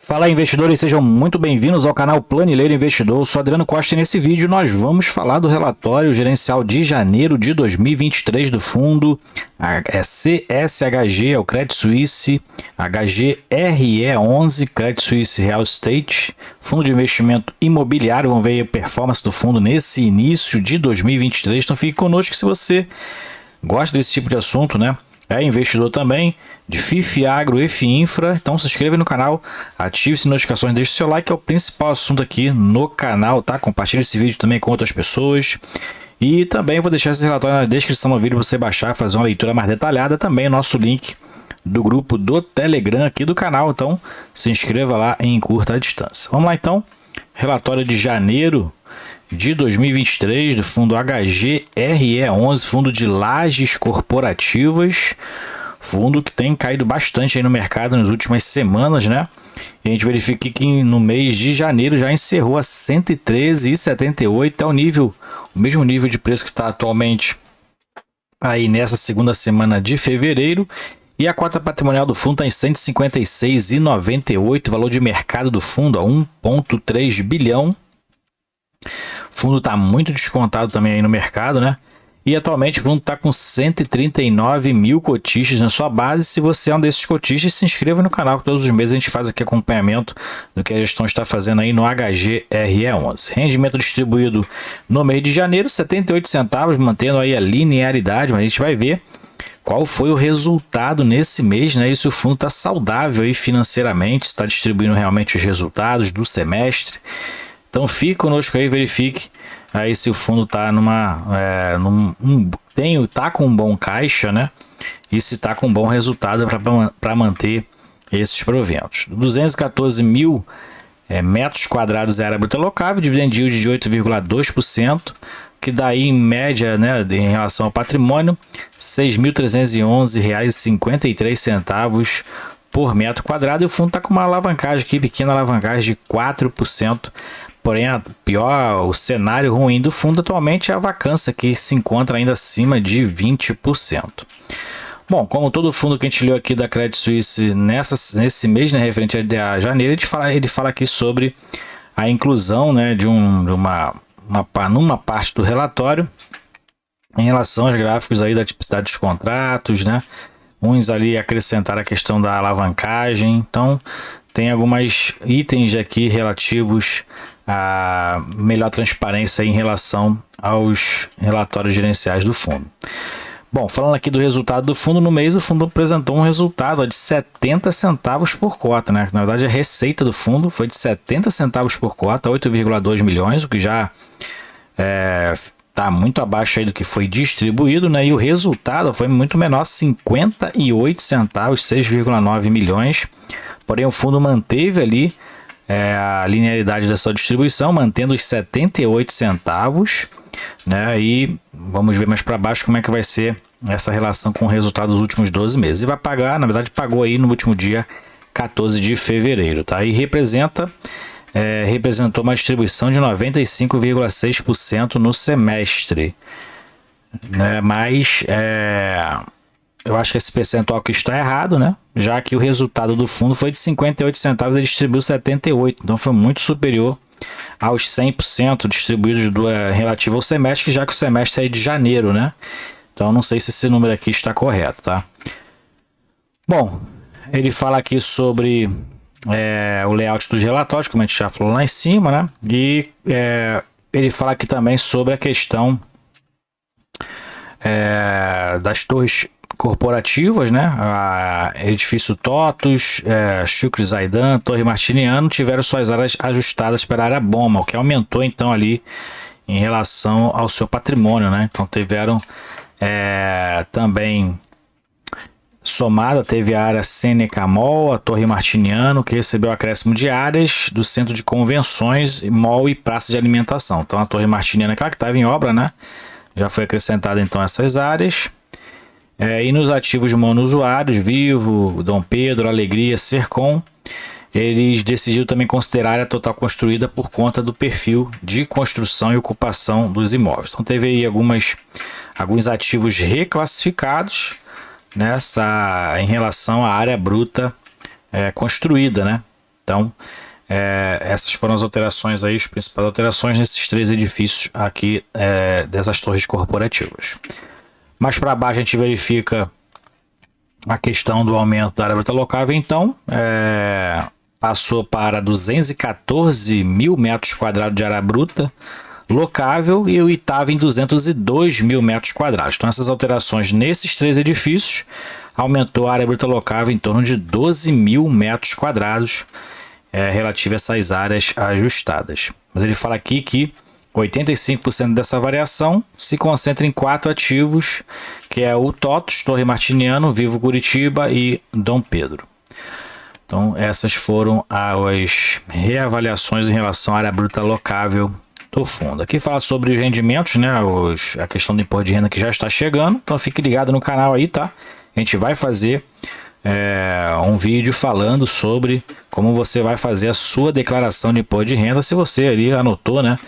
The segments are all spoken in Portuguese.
Fala investidores, sejam muito bem-vindos ao canal Planileiro Investidor. Eu sou Adriano Costa e nesse vídeo nós vamos falar do relatório gerencial de janeiro de 2023 do fundo CSHG, é o Credit Suisse HGRE11, Credit Suisse Real Estate, fundo de investimento imobiliário. Vamos ver a performance do fundo nesse início de 2023. Então fique conosco se você gosta desse tipo de assunto, né? É investidor também de FIF Agro e FIINFRA, então se inscreva no canal, ative as notificações, deixe seu like, é o principal assunto aqui no canal, tá? Compartilhe esse vídeo também com outras pessoas. E também vou deixar esse relatório na descrição do vídeo para você baixar, fazer uma leitura mais detalhada. Também o nosso link do grupo do Telegram aqui do canal, então se inscreva lá em curta distância. Vamos lá então, relatório de janeiro de 2023 do fundo HGRE11, fundo de lajes corporativas, fundo que tem caído bastante aí no mercado nas últimas semanas, né? E a gente verifica que no mês de janeiro já encerrou a 113,78, é o mesmo nível de preço que está atualmente aí nessa segunda semana de fevereiro. E a cota patrimonial do fundo está em 156,98, valor de mercado do fundo a 1,3 bilhão. O fundo está muito descontado também aí no mercado, né? E atualmente o fundo está com 139 mil cotistas na sua base. Se você é um desses cotistas, se inscreva no canal, que todos os meses a gente faz aqui acompanhamento do que a gestão está fazendo aí no HGRE11. Rendimento distribuído no mês de janeiro, 78 centavos, mantendo aí a linearidade, mas a gente vai ver qual foi o resultado nesse mês, né? E se o fundo está saudável aí financeiramente, está distribuindo realmente os resultados do semestre. Então fique conosco aí, verifique aí se o fundo está tá com um bom caixa, né? E se está com um bom resultado para manter esses proventos. 214 mil metros quadrados área bruta locável, dividend yield de 8,2%, que daí em média, né, em relação ao patrimônio, R$ 6.311,53 por metro quadrado. E o fundo está com uma alavancagem aqui, pequena alavancagem de 4%. Porém, o cenário ruim do fundo atualmente é a vacância, que se encontra ainda acima de 20%. Bom, como todo fundo que a gente leu aqui da Credit Suisse nesse mês, né, referente a janeiro, ele fala aqui sobre a inclusão, né, numa parte do relatório em relação aos gráficos aí da tipicidade dos contratos, né? Uns ali acrescentaram a questão da alavancagem. Então, tem alguns itens aqui relativos a melhor transparência em relação aos relatórios gerenciais do fundo. Bom, falando aqui do resultado do fundo, no mês o fundo apresentou um resultado de 70 centavos por cota, né? Na verdade, a receita do fundo foi de 70 centavos por cota, 8,2 milhões, o que já está muito abaixo aí do que foi distribuído, né? E o resultado foi muito menor, 58 centavos, 6,9 milhões. Porém, o fundo manteve ali a linearidade da sua distribuição, mantendo os 78 centavos, né? E vamos ver mais para baixo como é que vai ser essa relação com o resultado dos últimos 12 meses. E vai pagar, na verdade, pagou aí no último dia 14 de fevereiro, tá? E representou uma distribuição de 95,6% no semestre, né? Mas eu acho que esse percentual aqui está errado, né? Já que o resultado do fundo foi de 58 centavos, ele distribuiu 78, então foi muito superior aos 100% distribuídos relativo ao semestre, já que o semestre é de janeiro, né? Então não sei se esse número aqui está correto, tá? Bom, ele fala aqui sobre o layout dos relatórios, como a gente já falou lá em cima, né? E ele fala aqui também sobre a questão das torres corporativas, né? Edifício TOTUS, Chucre Zaidan, Torre Martiniano tiveram suas áreas ajustadas para a área BOMA, o que aumentou então ali em relação ao seu patrimônio, né? Então tiveram também somada, teve a área Seneca Mall, a Torre Martiniano, que recebeu acréscimo de áreas do Centro de Convenções, Mall e Praça de Alimentação. Então a Torre Martiniano, aquela que estava em obra, né? Já foi acrescentada então essas áreas. E nos ativos monousuários, Vivo, Dom Pedro, Alegria, Sercom, eles decidiram também considerar a área total construída por conta do perfil de construção e ocupação dos imóveis. Então teve aí alguns ativos reclassificados em relação à área bruta construída, né? Então, essas foram as alterações aí, as principais alterações nesses 3 edifícios aqui dessas torres corporativas. Mais para baixo a gente verifica a questão do aumento da área bruta locável, então, passou para 214 mil metros quadrados de área bruta locável e o estava em 202 mil metros quadrados. Então, essas alterações nesses 3 edifícios aumentou a área bruta locável em torno de 12 mil metros quadrados relativo a essas áreas ajustadas. Mas ele fala aqui que 85% dessa variação se concentra em 4 ativos, que é o TOTUS, Torre Martiniano, Vivo Curitiba e Dom Pedro. Então, essas foram as reavaliações em relação à área bruta locável do fundo. Aqui fala sobre os rendimentos, né? A questão do imposto de renda que já está chegando. Então, fique ligado no canal aí, tá? A gente vai fazer um vídeo falando sobre como você vai fazer a sua declaração de imposto de renda, se você ali anotou, né?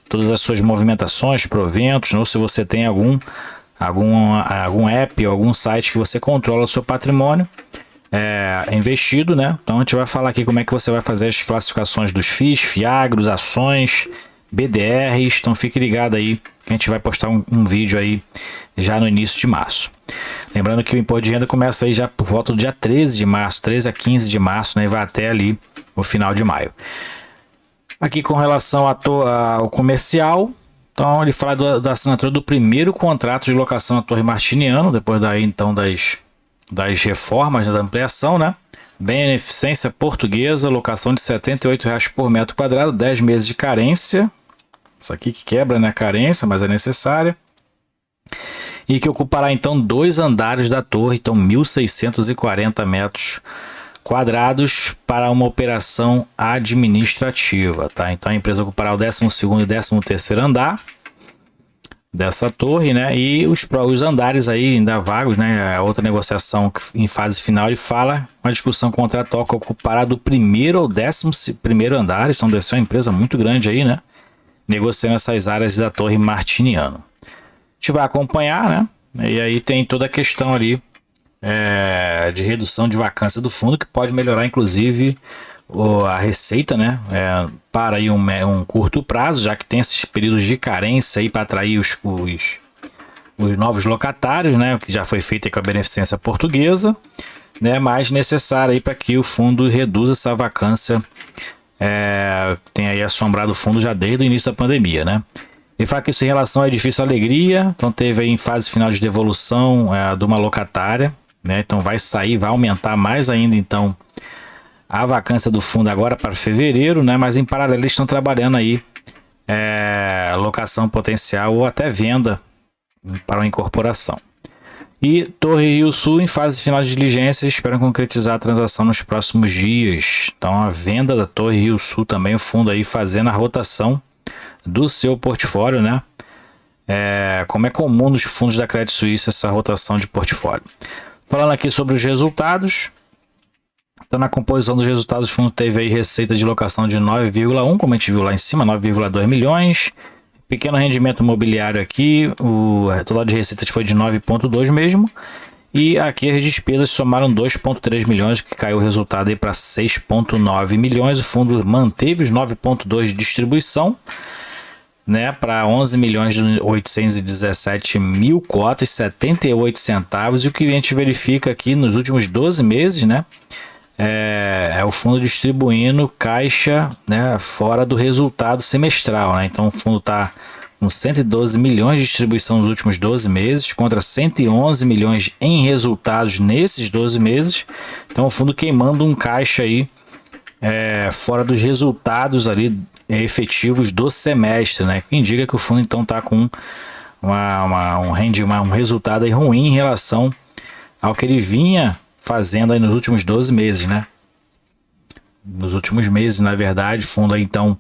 Todas as suas movimentações, proventos, ou se você tem algum app ou algum site que você controla o seu patrimônio investido, né? Então a gente vai falar aqui como é que você vai fazer as classificações dos FIIs, FIAGROS, ações, BDRs. Então fique ligado aí que a gente vai postar um vídeo aí já no início de março. Lembrando que o imposto de renda começa aí já por volta do dia 13 de março, 13 a 15 de março, né? E vai até ali o final de maio. Aqui com relação ao comercial, então ele fala da assinatura do primeiro contrato de locação na Torre Martiniano, depois daí então das reformas, da ampliação, né? Beneficência Portuguesa, locação de R$ 78,00 por metro quadrado, 10 meses de carência. Isso aqui que quebra, né, a carência, mas é necessária. E que ocupará então 2 andares da torre, então 1.640 metros quadrados para uma operação administrativa, tá? Então a empresa ocupará o 12º e 13º andar dessa torre, né? E os andares aí ainda vagos, né? A outra negociação em fase final ele fala uma discussão contratual que ocupará do 1º ao 11º andar. Então deve ser uma empresa muito grande aí, né? Negociando essas áreas da Torre Martiniano. A gente vai acompanhar, né? E aí tem toda a questão ali de redução de vacância do fundo, que pode melhorar inclusive a receita, né? Para aí um curto prazo, já que tem esses períodos de carência aí para atrair os novos locatários, né? O que já foi feito aí com a Beneficência Portuguesa, né? Mas necessário aí para que o fundo reduza essa vacância que tem aí assombrado o fundo já desde o início da pandemia, né? Ele fala que isso em relação ao edifício Alegria, então teve aí em fase final de devolução de uma locatária, né? Então vai aumentar mais ainda então a vacância do fundo agora para fevereiro, né? Mas em paralelo eles estão trabalhando aí locação potencial ou até venda para uma incorporação. E Torre Rio Sul em fase final de diligência, esperam concretizar a transação nos próximos dias. Então a venda da Torre Rio Sul também, o fundo aí fazendo a rotação do seu portfólio, né? Como é comum nos fundos da Credit Suisse essa rotação de portfólio. Falando aqui sobre os resultados, então na composição dos resultados o fundo teve aí receita de locação de 9,1, como a gente viu lá em cima, 9,2 milhões. Pequeno rendimento imobiliário aqui, o total de receitas foi de 9,2 mesmo. E aqui as despesas somaram 2,3 milhões, que caiu o resultado aí para 6,9 milhões. O fundo manteve os 9,2 de distribuição, né, para 11.817.000 cotas, 78 centavos. E o que a gente verifica aqui nos últimos 12 meses, né, é o fundo distribuindo caixa, né, fora do resultado semestral, né? Então o fundo está com 112 milhões de distribuição nos últimos 12 meses, contra 111 milhões em resultados nesses 12 meses. Então o fundo queimando um caixa aí fora dos resultados ali efetivos do semestre, né? Que indica que o fundo então está com um resultado aí ruim em relação ao que ele vinha fazendo aí nos últimos 12 meses, né? Nos últimos meses, na verdade, o fundo aí então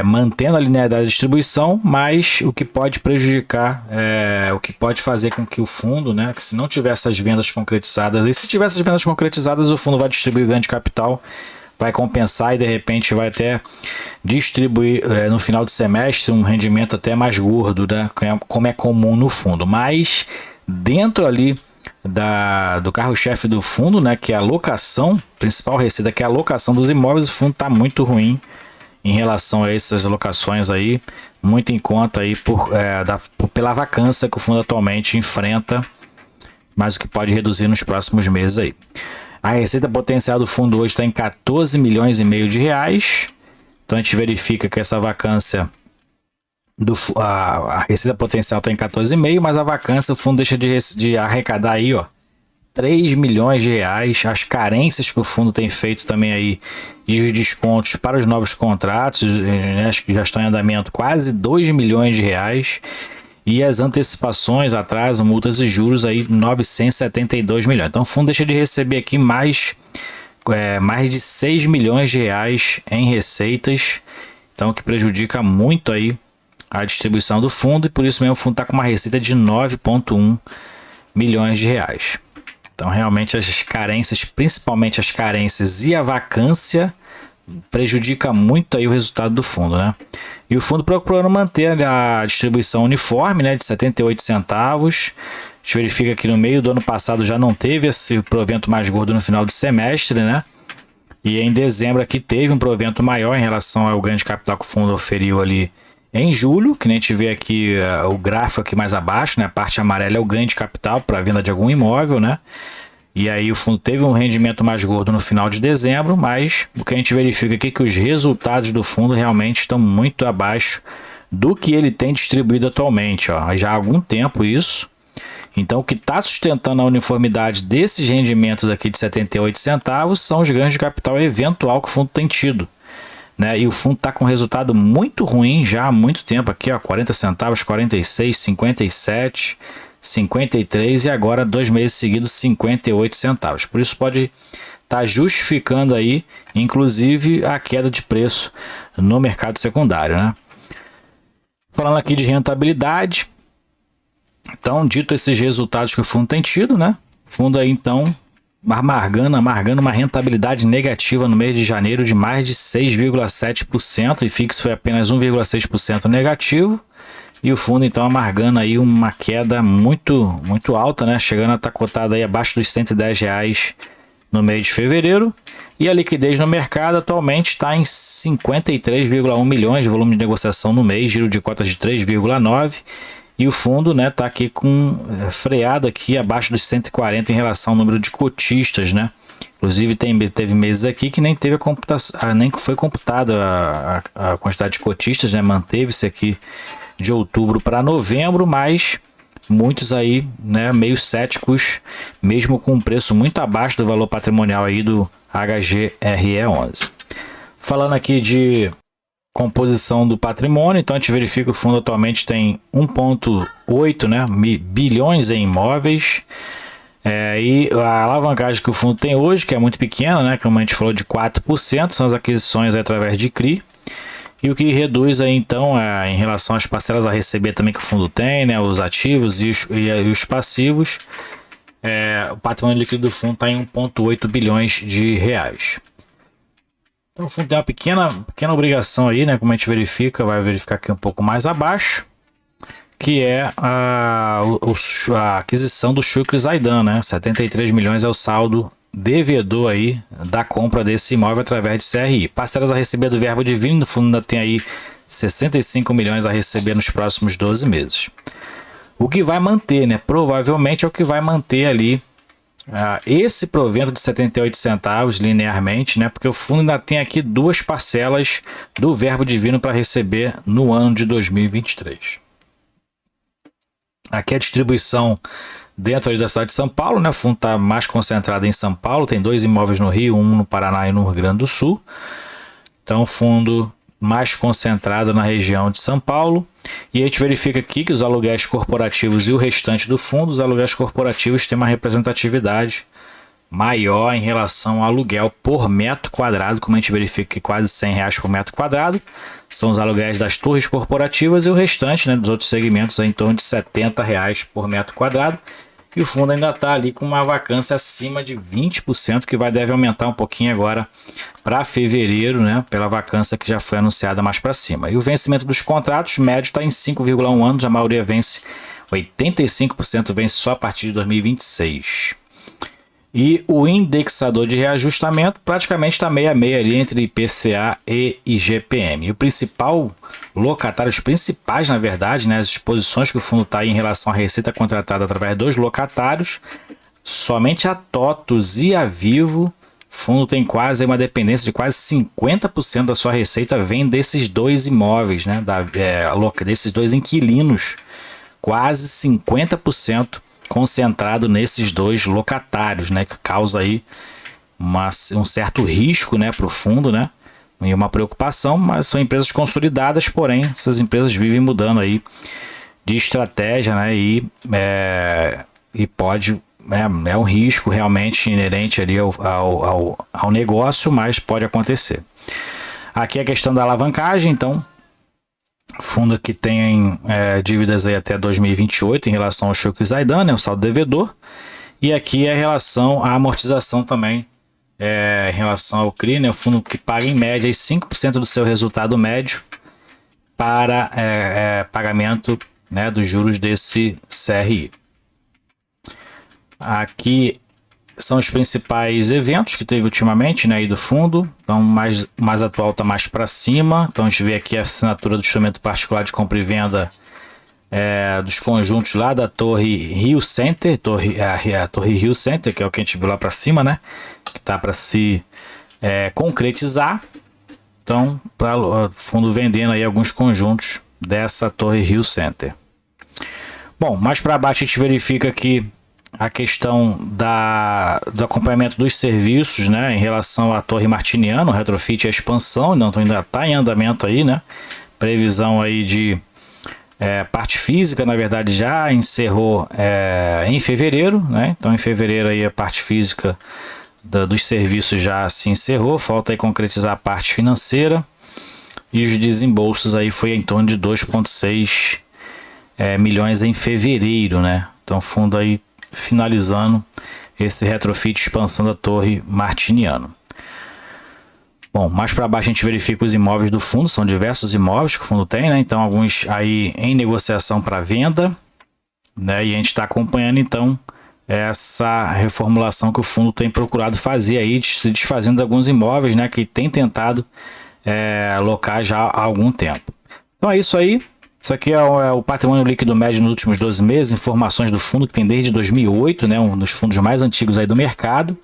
mantendo a linearidade de distribuição, mas o que pode prejudicar, o que pode fazer com que o fundo, né, que se não tiver essas vendas concretizadas, e se tiver essas vendas concretizadas, o fundo vai distribuir ganho de capital, vai compensar e de repente vai até distribuir no final do semestre um rendimento até mais gordo, né, como é comum no fundo. Mas dentro ali do carro-chefe do fundo, né, que é a locação, principal receita, que é a locação dos imóveis. O fundo está muito ruim em relação a essas locações aí, muito em conta aí pela vacância que o fundo atualmente enfrenta, mas o que pode reduzir nos próximos meses aí. A receita potencial do fundo hoje está em 14 milhões e meio de reais. Então a gente verifica que essa vacância a receita potencial está em 14,5, mas a vacância o fundo deixa de arrecadar aí, ó, 3 milhões de reais. As carências que o fundo tem feito também aí e os descontos para os novos contratos, né, que já estão em andamento, quase 2 milhões de reais. E as antecipações, atraso, multas e juros aí 972 milhões. Então o fundo deixa de receber aqui mais de 6 milhões de reais em receitas. Então o que prejudica muito aí a distribuição do fundo, e por isso mesmo o fundo está com uma receita de 9,1 milhões de reais. Então realmente as carências, principalmente as carências e a vacância, prejudica muito aí o resultado do fundo, né? E o fundo procurando manter a distribuição uniforme, né, de 78 centavos. A gente verifica que no meio do ano passado já não teve esse provento mais gordo no final do semestre, né? E em dezembro aqui teve um provento maior em relação ao ganho de capital que o fundo oferiu ali em julho, que nem a gente vê aqui o gráfico aqui mais abaixo, né? A parte amarela é o ganho de capital para a venda de algum imóvel, né? E aí o fundo teve um rendimento mais gordo no final de dezembro, mas o que a gente verifica aqui é que os resultados do fundo realmente estão muito abaixo do que ele tem distribuído atualmente, ó, já há algum tempo isso. Então o que está sustentando a uniformidade desses rendimentos aqui de 78 centavos são os ganhos de capital eventual que o fundo tem tido, né? E o fundo está com um resultado muito ruim já há muito tempo aqui, ó, 40 centavos, 46, 57, 53 e agora 2 meses seguidos 58 centavos. Por isso pode estar justificando aí, inclusive, a queda de preço no mercado secundário, né? Falando aqui de rentabilidade, então, dito esses resultados que o fundo tem tido, né? O fundo aí então amargando uma rentabilidade negativa no mês de janeiro de mais de 6,7% e fixo foi apenas 1,6% negativo. E o fundo então amargando aí uma queda muito alta, né? Chegando a estar cotado aí abaixo dos R$110 no mês de fevereiro. E a liquidez no mercado atualmente está em 53,1 milhões de volume de negociação no mês, giro de cotas de 3,9. E o fundo, né, tá aqui com freado aqui abaixo dos 140 em relação ao número de cotistas, né? Inclusive teve meses aqui que nem teve nem foi computada a quantidade de cotistas, né? Manteve-se aqui de outubro para novembro, mas muitos aí, né, meio céticos, mesmo com um preço muito abaixo do valor patrimonial aí do HGRE11. Falando aqui de composição do patrimônio, então a gente verifica que o fundo atualmente tem 1,8, né, bilhões em imóveis, e a alavancagem que o fundo tem hoje, que é muito pequena, né, como a gente falou, de 4%, são as aquisições através de CRI, e o que reduz aí então em relação às parcelas a receber também que o fundo tem, né, os ativos e os passivos, o patrimônio líquido do fundo está em 1,8 bilhões de reais. Então o fundo tem uma pequena obrigação aí, né, como a gente vai verificar aqui um pouco mais abaixo, que é a aquisição do Chucre Zaidan, né, 73 milhões é o saldo devedor aí da compra desse imóvel através de CRI. Parcelas a receber do Verbo Divino, o fundo ainda tem aí 65 milhões a receber nos próximos 12 meses. O que vai manter, né, provavelmente é o que vai manter ali esse provento de 78 centavos linearmente, né? Porque o fundo ainda tem aqui 2 parcelas do Verbo Divino para receber no ano de 2023. Aqui a distribuição dentro ali da cidade de São Paulo, né? O fundo está mais concentrado em São Paulo, tem 2 imóveis no Rio, um no Paraná e no Rio Grande do Sul. Então o fundo mais concentrado na região de São Paulo. E a gente verifica aqui que os aluguéis corporativos e o restante do fundo, os aluguéis corporativos têm uma representatividade maior em relação ao aluguel por metro quadrado, como a gente verifica que quase R$100 por metro quadrado, são os aluguéis das torres corporativas e o restante, né, dos outros segmentos em torno de R$70 por metro quadrado. E o fundo ainda está ali com uma vacância acima de 20%, que deve aumentar um pouquinho agora para fevereiro, né, pela vacância que já foi anunciada mais para cima. E o vencimento dos contratos médio está em 5,1 anos, a maioria vence 85% vence só a partir de 2026. E o indexador de reajustamento praticamente está meio a meio ali entre IPCA e IGPM. E o principal locatário, os principais, na verdade, né, as exposições que o fundo está em relação à receita contratada através dos locatários, somente a TOTVS e a Vivo, o fundo tem quase uma dependência de quase 50% da sua receita vem desses dois imóveis, né, desses dois inquilinos, quase 50% concentrado nesses dois locatários, né, que causa aí um certo risco, né, para o fundo, né, e uma preocupação, mas são empresas consolidadas, porém essas empresas vivem mudando aí de estratégia, né, e pode, é um risco realmente inerente ali ao negócio, mas pode acontecer. Aqui a questão da alavancagem, então, fundo que tem dívidas aí até 2028 em relação ao Shoko Zaidan, né, o saldo devedor. E aqui é a relação à amortização também, em relação ao CRI, né, o fundo que paga em média aí 5% do seu resultado médio para pagamento, né, dos juros desse CRI. Aqui são os principais eventos que teve ultimamente, né, aí do fundo. Então, mais atual está mais para cima. Então, a gente vê aqui a assinatura do instrumento particular de compra e venda dos conjuntos lá da Torre Rio Center, a Torre Rio Center, que é o que a gente viu lá para cima, né, que está para se concretizar. Então, para o fundo vendendo aí alguns conjuntos dessa Torre Rio Center. Bom, mais para baixo a gente verifica que a questão do acompanhamento dos serviços, né, em relação à Torre Martiniano, retrofit e a expansão, então ainda está em andamento aí, né, previsão aí de parte física, na verdade já encerrou em fevereiro, né, então em fevereiro aí a parte física dos serviços já se encerrou, falta aí concretizar a parte financeira e os desembolsos aí foi em torno de 2,6 milhões em fevereiro, né, então fundo aí finalizando esse retrofit expansão da Torre Martiniano. Bom, mais para baixo a gente verifica os imóveis do fundo, são diversos imóveis que o fundo tem, né? Então alguns aí em negociação para venda, né? E a gente está acompanhando então essa reformulação que o fundo tem procurado fazer aí, se desfazendo de alguns imóveis, né? Que tem tentado alocar já há algum tempo. Então é isso aí. Isso aqui é o patrimônio líquido médio nos últimos 12 meses, informações do fundo que tem desde 2008, né, um dos fundos mais antigos aí do mercado.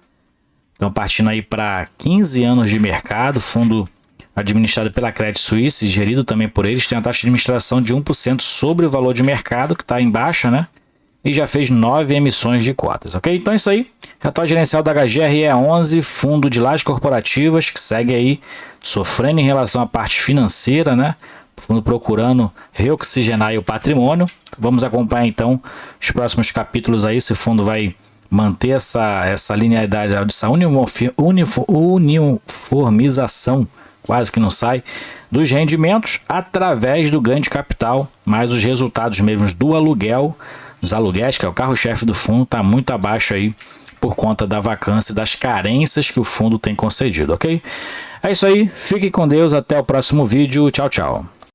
Então, partindo aí para 15 anos de mercado, fundo administrado pela Credit Suisse, gerido também por eles, tem uma taxa de administração de 1% sobre o valor de mercado, que está em baixa, né? E já fez 9 emissões de cotas, ok? Então é isso aí, relatório gerencial da HGRE 11, fundo de lajes corporativas, que segue aí sofrendo em relação à parte financeira, né? Fundo procurando reoxigenar o patrimônio. Vamos acompanhar então os próximos capítulos aí, se o fundo vai manter essa linearidade, essa uniformização, quase que não sai, dos rendimentos através do ganho de capital, mas os resultados mesmos do aluguel, dos aluguéis, que é o carro-chefe do fundo, está muito abaixo aí por conta da vacância e das carências que o fundo tem concedido, ok? É isso aí, fique com Deus, até o próximo vídeo, tchau, tchau.